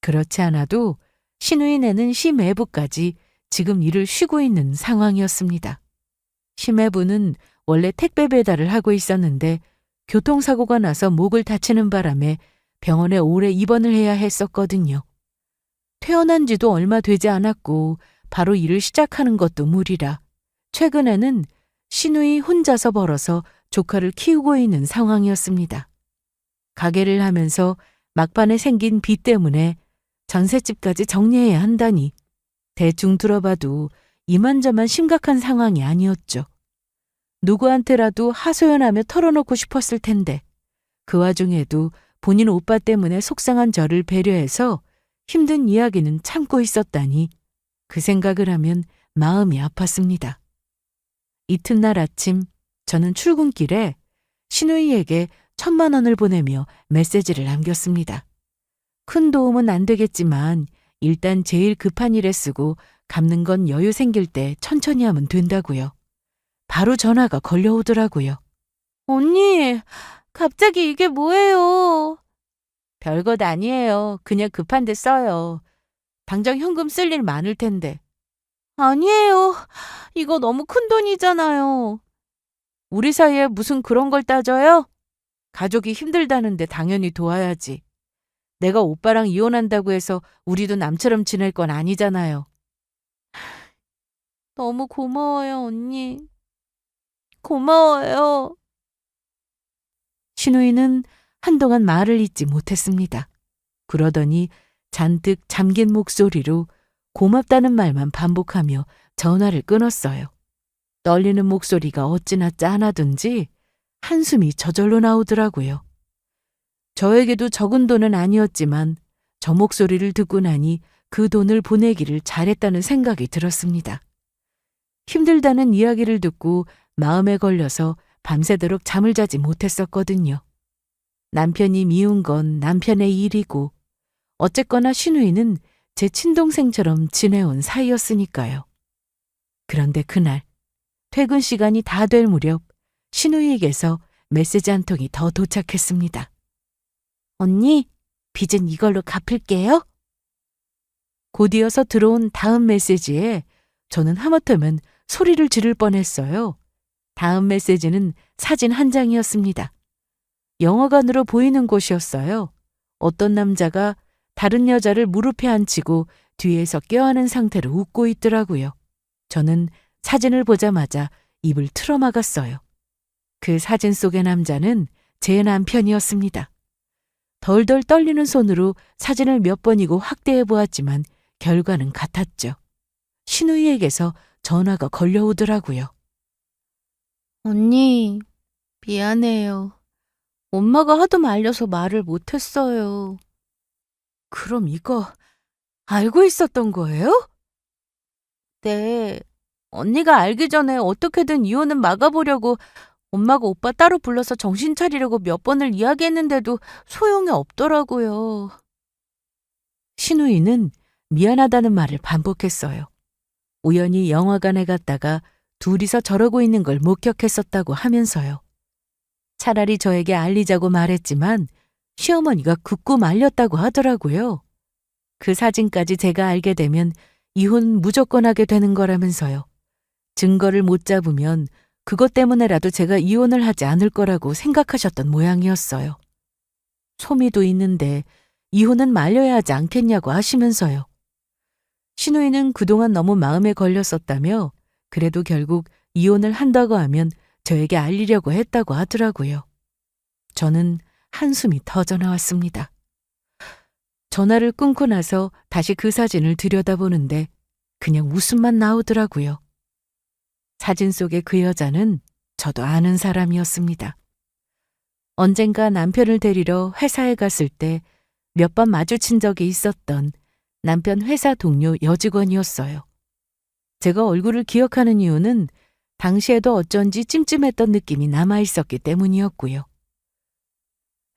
그렇지 않아도 시누이 내는 시매부까지 지금 일을 쉬고 있는 상황이었습니다. 시매부는 원래 택배 배달을 하고 있었는데 교통사고가 나서 목을 다치는 바람에 병원에 오래 입원을 해야 했었거든요. 퇴원한 지도 얼마 되지 않았고 바로 일을 시작하는 것도 무리라 최근에는 시누이 혼자서 벌어서 조카를 키우고 있는 상황이었습니다. 가게를 하면서 막판에 생긴 빚 때문에 전셋집까지 정리해야 한다니 대충 들어봐도 이만저만 심각한 상황이 아니었죠. 누구한테라도 하소연하며 털어놓고 싶었을 텐데 그 와중에도 본인 오빠 때문에 속상한 저를 배려해서 힘든 이야기는 참고 있었다니 그 생각을 하면 마음이 아팠습니다. 이튿날 아침 저는 출근길에 시누이에게 1,000만 원을 보내며 메시지를 남겼습니다. 큰 도움은 안 되겠지만 일단 제일 급한 일에 쓰고 갚는 건 여유 생길 때 천천히 하면 된다고요. 바로 전화가 걸려오더라고요. 언니, 갑자기 이게 뭐예요? 별것 아니에요. 그냥 급한데 써요. 당장 현금 쓸 일 많을 텐데. 아니에요. 이거 너무 큰 돈이잖아요. 우리 사이에 무슨 그런 걸 따져요? 가족이 힘들다는데 당연히 도와야지. 내가 오빠랑 이혼한다고 해서 우리도 남처럼 지낼 건 아니잖아요. 너무 고마워요, 언니. 고마워요. 시누이는 한동안 말을 잇지 못했습니다. 그러더니 잔뜩 잠긴 목소리로 고맙다는 말만 반복하며 전화를 끊었어요. 떨리는 목소리가 어찌나 짠하든지 한숨이 저절로 나오더라고요. 저에게도 적은 돈은 아니었지만 저 목소리를 듣고 나니 그 돈을 보내기를 잘했다는 생각이 들었습니다. 힘들다는 이야기를 듣고 마음에 걸려서 밤새도록 잠을 자지 못했었거든요. 남편이 미운 건 남편의 일이고 어쨌거나 시누이는 제 친동생처럼 지내온 사이였으니까요. 그런데 그날 퇴근 시간이 다 될 무렵 시누이에게서 메시지 한 통이 더 도착했습니다. 언니, 빚은 이걸로 갚을게요. 곧이어서 들어온 다음 메시지에 저는 하마터면 소리를 지를 뻔했어요. 다음 메시지는 사진 한 장이었습니다. 영화관으로 보이는 곳이었어요. 어떤 남자가 다른 여자를 무릎에 앉히고 뒤에서 껴안은 상태로 웃고 있더라고요. 저는 사진을 보자마자 입을 틀어막았어요. 그 사진 속의 남자는 제 남편이었습니다. 덜덜 떨리는 손으로 사진을 몇 번이고 확대해 보았지만 결과는 같았죠. 시누이에게서 전화가 걸려오더라고요. 언니, 미안해요. 엄마가 하도 말려서 말을 못했어요. 그럼 이거 알고 있었던 거예요? 네. 언니가 알기 전에 어떻게든 이혼은 막아보려고 엄마가 오빠 따로 불러서 정신 차리려고 몇 번을 이야기했는데도 소용이 없더라고요. 시누이는 미안하다는 말을 반복했어요. 우연히 영화관에 갔다가 둘이서 저러고 있는 걸 목격했었다고 하면서요. 차라리 저에게 알리자고 말했지만 시어머니가 굳고 말렸다고 하더라고요. 그 사진까지 제가 알게 되면 이혼 무조건 하게 되는 거라면서요. 증거를 못 잡으면 그것 때문에라도 제가 이혼을 하지 않을 거라고 생각하셨던 모양이었어요. 소미도 있는데 이혼은 말려야 하지 않겠냐고 하시면서요. 시누이는 그동안 너무 마음에 걸렸었다며 그래도 결국 이혼을 한다고 하면 저에게 알리려고 했다고 하더라고요. 저는 한숨이 터져나왔습니다. 전화를 끊고 나서 다시 그 사진을 들여다보는데 그냥 웃음만 나오더라고요. 사진 속의 그 여자는 저도 아는 사람이었습니다. 언젠가 남편을 데리러 회사에 갔을 때 몇 번 마주친 적이 있었던 남편 회사 동료 여직원이었어요. 제가 얼굴을 기억하는 이유는 당시에도 어쩐지 찜찜했던 느낌이 남아있었기 때문이었고요.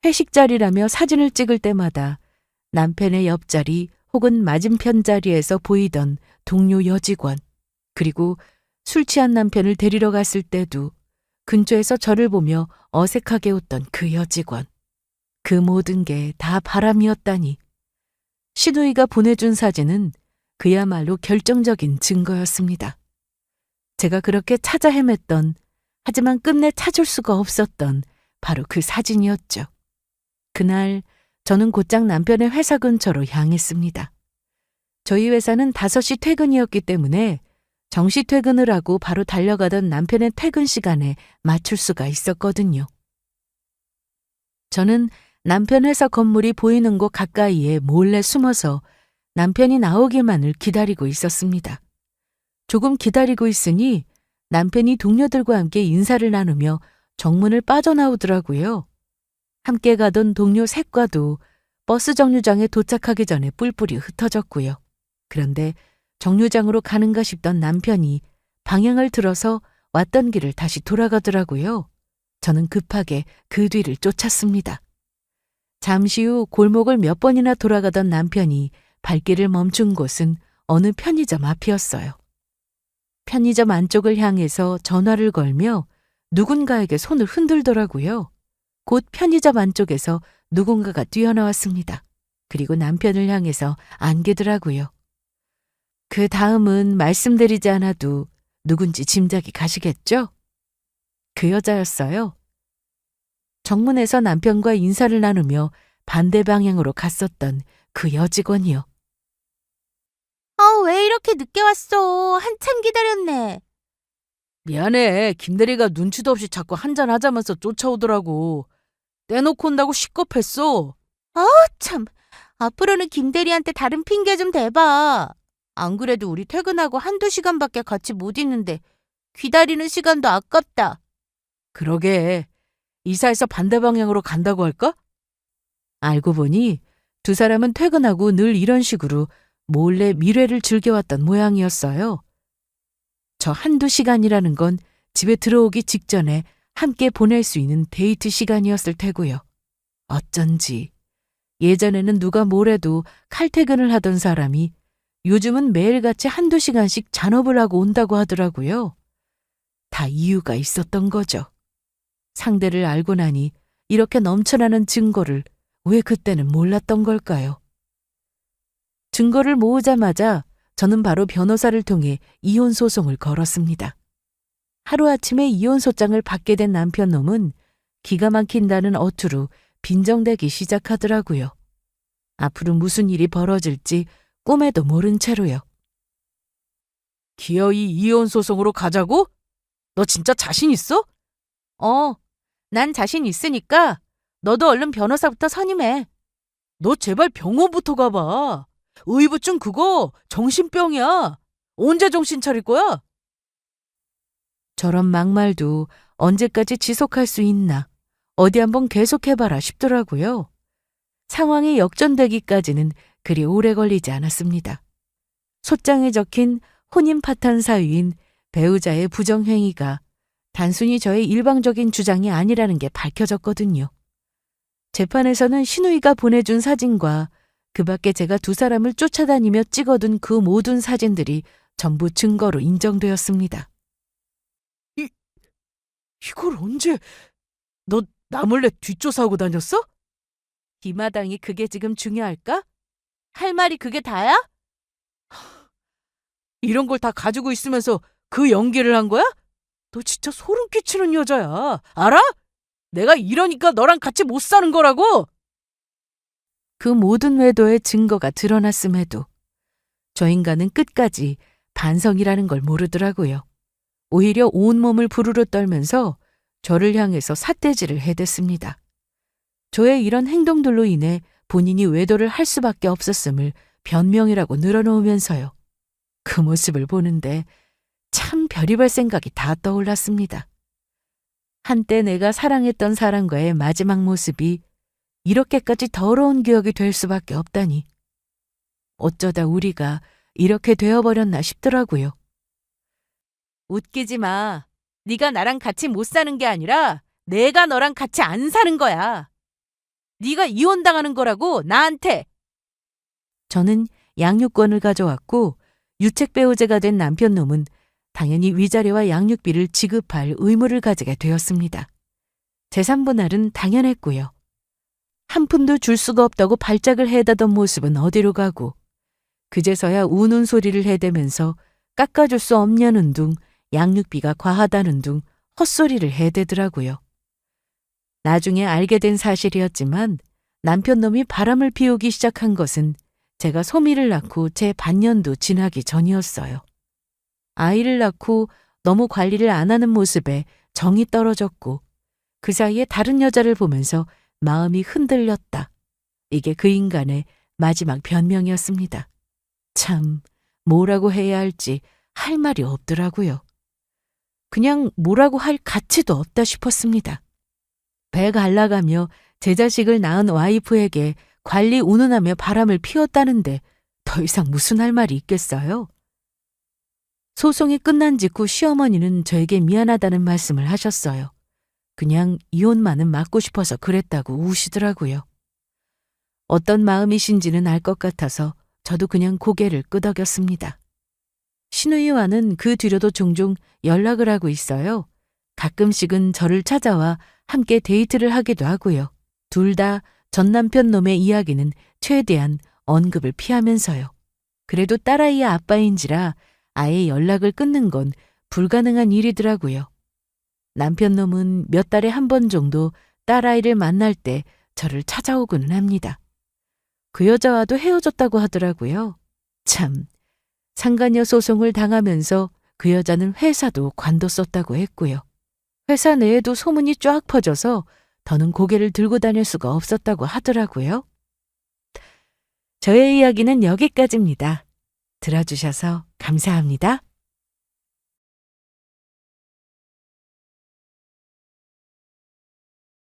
회식 자리라며 사진을 찍을 때마다 남편의 옆자리 혹은 맞은편 자리에서 보이던 동료 여직원, 그리고 술 취한 남편을 데리러 갔을 때도 근처에서 저를 보며 어색하게 웃던 그 여직원. 그 모든 게 다 바람이었다니. 시누이가 보내준 사진은 그야말로 결정적인 증거였습니다. 제가 그렇게 찾아 헤맸던, 하지만 끝내 찾을 수가 없었던 바로 그 사진이었죠. 그날 저는 곧장 남편의 회사 근처로 향했습니다. 저희 회사는 5시 퇴근이었기 때문에 정시 퇴근을 하고 바로 달려가던 남편의 퇴근 시간에 맞출 수가 있었거든요. 저는 남편 회사 건물이 보이는 곳 가까이에 몰래 숨어서 남편이 나오기만을 기다리고 있었습니다. 조금 기다리고 있으니 남편이 동료들과 함께 인사를 나누며 정문을 빠져나오더라고요. 함께 가던 동료 셋과도 버스 정류장에 도착하기 전에 뿔뿔이 흩어졌고요. 그런데 정류장으로 가는가 싶던 남편이 방향을 틀어서 왔던 길을 다시 돌아가더라고요. 저는 급하게 그 뒤를 쫓았습니다. 잠시 후 골목을 몇 번이나 돌아가던 남편이 발길을 멈춘 곳은 어느 편의점 앞이었어요. 편의점 안쪽을 향해서 전화를 걸며 누군가에게 손을 흔들더라고요. 곧 편의점 안쪽에서 누군가가 뛰어나왔습니다. 그리고 남편을 향해서 안기더라고요. 그 다음은 말씀드리지 않아도 누군지 짐작이 가시겠죠? 그 여자였어요. 정문에서 남편과 인사를 나누며 반대 방향으로 갔었던 그 여직원이요. 왜 이렇게 늦게 왔어? 한참 기다렸네. 미안해. 김대리가 눈치도 없이 자꾸 한잔하자면서 쫓아오더라고. 떼놓고 온다고 시겁했어. 참, 앞으로는 김대리한테 다른 핑계 좀 대봐. 안 그래도 우리 퇴근하고 1~2시간밖에 같이 못 있는데 기다리는 시간도 아깝다. 그러게. 이사해서 반대 방향으로 간다고 할까? 알고 보니 두 사람은 퇴근하고 늘 이런 식으로 몰래 미래를 즐겨왔던 모양이었어요. 저 1~2시간이라는 건 집에 들어오기 직전에 함께 보낼 수 있는 데이트 시간이었을 테고요. 어쩐지 예전에는 누가 뭐래도 칼퇴근을 하던 사람이 요즘은 매일같이 1~2시간씩 잔업을 하고 온다고 하더라고요. 다 이유가 있었던 거죠. 상대를 알고 나니 이렇게 넘쳐나는 증거를 왜 그때는 몰랐던 걸까요? 증거를 모으자마자 저는 바로 변호사를 통해 이혼 소송을 걸었습니다. 하루아침에 이혼 소장을 받게 된 남편 놈은 기가 막힌다는 어투로 빈정대기 시작하더라고요. 앞으로 무슨 일이 벌어질지 꿈에도 모른 채로요. 기어이 이혼 소송으로 가자고? 너 진짜 자신 있어? 난 자신 있으니까 너도 얼른 변호사부터 선임해. 너 제발 병원부터 가봐. 의부증 그거 정신병이야. 언제 정신 차릴 거야? 저런 막말도 언제까지 지속할 수 있나 어디 한번 계속해봐라 싶더라고요. 상황이 역전되기까지는 그리 오래 걸리지 않았습니다. 소장에 적힌 혼인 파탄 사유인 배우자의 부정행위가 단순히 저의 일방적인 주장이 아니라는 게 밝혀졌거든요. 재판에서는 시누이가 보내준 사진과 그 밖에 제가 두 사람을 쫓아다니며 찍어둔 그 모든 사진들이 전부 증거로 인정되었습니다. 이걸 언제? 너 나 몰래 뒷조사하고 다녔어? 이 마당이 그게 지금 중요할까? 할 말이 그게 다야? 이런 걸 다 가지고 있으면서 그 연기를 한 거야? 너 진짜 소름 끼치는 여자야. 알아? 내가 이러니까 너랑 같이 못 사는 거라고. 그 모든 외도의 증거가 드러났음에도 저 인간은 끝까지 반성이라는 걸 모르더라고요. 오히려 온몸을 부르르 떨면서 저를 향해서 삿대질을 해댔습니다. 저의 이런 행동들로 인해 본인이 외도를 할 수밖에 없었음을 변명이라고 늘어놓으면서요. 그 모습을 보는데 참 별의별 생각이 다 떠올랐습니다. 한때 내가 사랑했던 사람과의 마지막 모습이 이렇게까지 더러운 기억이 될 수밖에 없다니. 어쩌다 우리가 이렇게 되어버렸나 싶더라고요. 웃기지 마. 네가 나랑 같이 못 사는 게 아니라 내가 너랑 같이 안 사는 거야. 네가 이혼당하는 거라고 나한테. 저는 양육권을 가져왔고 유책배우자가 된 남편놈은 당연히 위자료와 양육비를 지급할 의무를 가지게 되었습니다. 재산분할은 당연했고요. 한 푼도 줄 수가 없다고 발작을 해대던 모습은 어디로 가고 그제서야 우는 소리를 해대면서 깎아줄 수 없냐는 둥 양육비가 과하다는 둥 헛소리를 해대더라고요. 나중에 알게 된 사실이었지만 남편놈이 바람을 피우기 시작한 것은 제가 소미를 낳고 제 반년도 지나기 전이었어요. 아이를 낳고 너무 관리를 안 하는 모습에 정이 떨어졌고 그 사이에 다른 여자를 보면서 마음이 흔들렸다. 이게 그 인간의 마지막 변명이었습니다. 참 뭐라고 해야 할지 할 말이 없더라고요. 그냥 뭐라고 할 가치도 없다 싶었습니다. 배 갈라가며 제 자식을 낳은 와이프에게 관리 운운하며 바람을 피웠다는데 더 이상 무슨 할 말이 있겠어요? 소송이 끝난 직후 시어머니는 저에게 미안하다는 말씀을 하셨어요. 그냥 이혼만은 막고 싶어서 그랬다고 우시더라고요. 어떤 마음이신지는 알 것 같아서 저도 그냥 고개를 끄덕였습니다. 신우이와는 그 뒤로도 종종 연락을 하고 있어요. 가끔씩은 저를 찾아와 함께 데이트를 하기도 하고요. 둘 다 전 남편 놈의 이야기는 최대한 언급을 피하면서요. 그래도 딸아이의 아빠인지라 아예 연락을 끊는 건 불가능한 일이더라고요. 남편 놈은 몇 달에 한 번 정도 딸아이를 만날 때 저를 찾아오고는 합니다. 그 여자와도 헤어졌다고 하더라고요. 참, 상간녀 소송을 당하면서 그 여자는 회사도 관뒀었다고 했고요. 회사 내에도 소문이 쫙 퍼져서 더는 고개를 들고 다닐 수가 없었다고 하더라고요. 저의 이야기는 여기까지입니다. 들어주셔서 감사합니다.